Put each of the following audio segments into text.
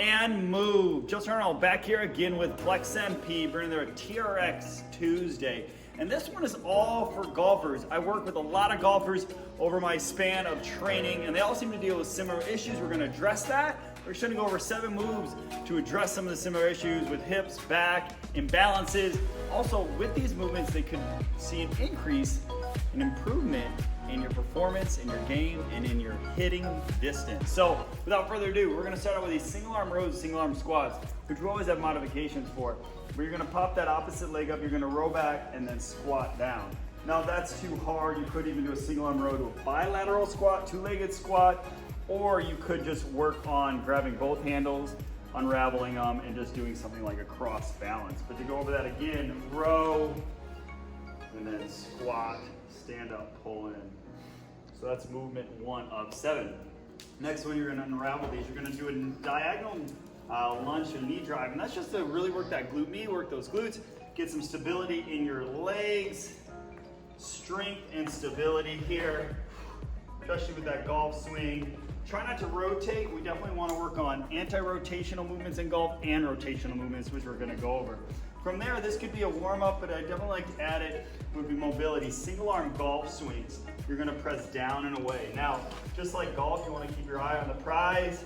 and move. Justin Arnold back here again with Flex MP, bringing their TRX Tuesday. And this one is all for golfers. I work with a lot of golfers over my span of training, and they all seem to deal with similar issues. We're gonna address that. We're just gonna go over 7 moves to address some of the similar issues with hips, back, imbalances. Also, with these movements, they could see an increase, an improvement in your performance, in your game, and in your hitting distance. So without further ado, we're gonna start out with these single arm rows, single arm squats, which we always have modifications for. Where you're gonna pop that opposite leg up, you're gonna row back and then squat down. Now if that's too hard, you could even do a single arm row to a bilateral squat, 2-legged squat, or you could just work on grabbing both handles, unraveling them, and just doing something like a cross balance. But to go over that again, row, and then squat, stand up, pull in. So that's movement 1 of 7. Next one, you're gonna unravel these. You're gonna do a diagonal lunge and knee drive, and that's just to really work that glute med, work those glutes, get some stability in your legs, strength and stability here, especially with that golf swing. Try not to rotate. We definitely want to work on anti-rotational movements in golf and rotational movements, which we're going to go over. From there, this could be a warm-up, but I definitely like to add it would be mobility. Single arm golf swings. You're going to press down and away. Now, just like golf, you want to keep your eye on the prize,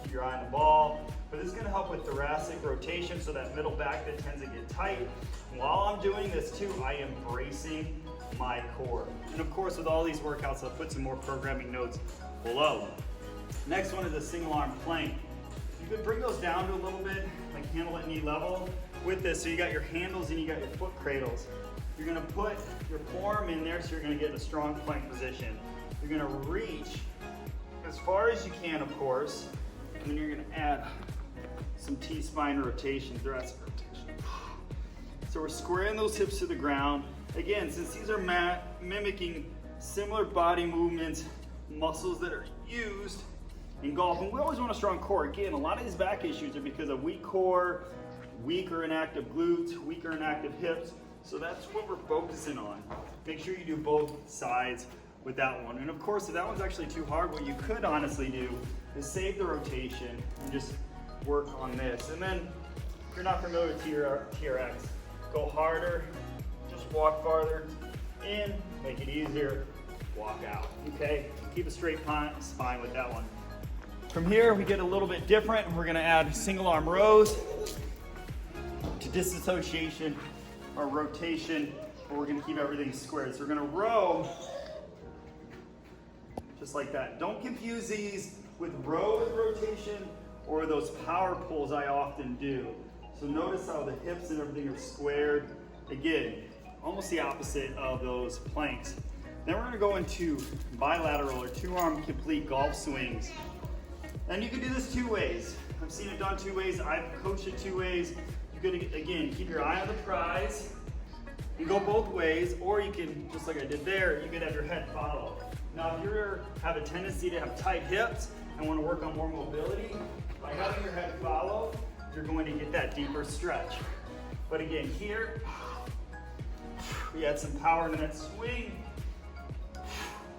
keep your eye on the ball, but this is going to help with thoracic rotation, so that middle back that tends to get tight. While I'm doing this too, I am bracing my core. And of course, with all these workouts, I'll put some more programming notes below. Next one is a single arm plank. You can bring those down to a little bit, like handle at knee level with this. So you got your handles and you got your foot cradles. You're gonna put your forearm in there, so you're gonna get in a strong plank position. You're gonna reach as far as you can, of course, and then you're gonna add some T-spine rotation, thoracic rotation. So we're squaring those hips to the ground. Again, since these are mimicking similar body movements, muscles that are used in golf, and we always want a strong core. Again, a lot of these back issues are because of weak core, weak or inactive glutes, weak or inactive hips. So that's what we're focusing on. Make sure you do both sides with that one. And of course, if that one's actually too hard, what you could honestly do is save the rotation and just work on this. And then, if you're not familiar with TRX, go harder, just walk farther in, make it easier, walk out, okay? Keep a straight spine with that one. From here, we get a little bit different. We're gonna add single arm rows to disassociation or rotation, but we're gonna keep everything squared. So we're gonna row just like that. Don't confuse these with row with rotation or those power pulls I often do. So notice how the hips and everything are squared. Again, almost the opposite of those planks. Then we're gonna go into bilateral or 2-arm complete golf swings. And you can do this 2 ways. I've seen it done 2 ways. I've coached it 2 ways. You can, again, keep your eye on the prize and go both ways, or you can, just like I did there, you can have your head follow. Now, if you have a tendency to have tight hips and want to work on more mobility, by having your head follow, you're going to get that deeper stretch. But again, here, we add some power into that swing,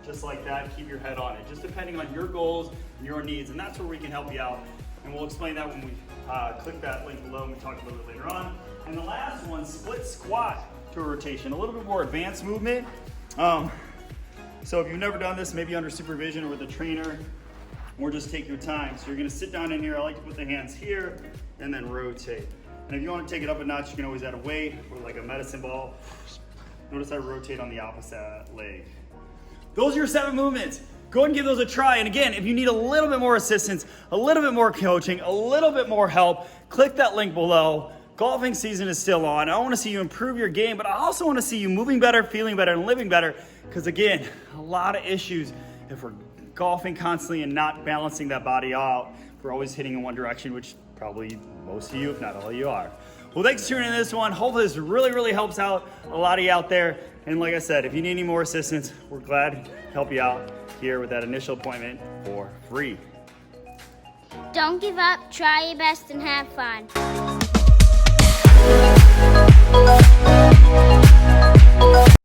just like that. Keep your head on it, just depending on your goals and your needs, and that's where we can help you out. And we'll explain that when we click that link below, and we talk a little bit later on. And the last one, split squat to a rotation, a little bit more advanced movement. So if you've never done this, maybe under supervision or with a trainer, or just take your time. So you're gonna sit down in here. I like to put the hands here and then rotate. And if you want to take it up a notch, you can always add a weight or like a medicine ball. Notice I rotate on the opposite leg. Those are your 7 movements. Go ahead and give those a try. And again, if you need a little bit more assistance, a little bit more coaching, a little bit more help, click that link below. Golfing season is still on. I want to see you improve your game, but I also want to see you moving better, feeling better, and living better. Because again, a lot of issues if we're golfing constantly and not balancing that body out. We're always hitting in one direction, which probably most of you, if not all of you, are. Well, thanks for tuning in to this one. Hopefully this really helps out a lot of you out there. And like I said, if you need any more assistance, we're glad to help you out here with that initial appointment for free. Don't give up, try your best, and have fun.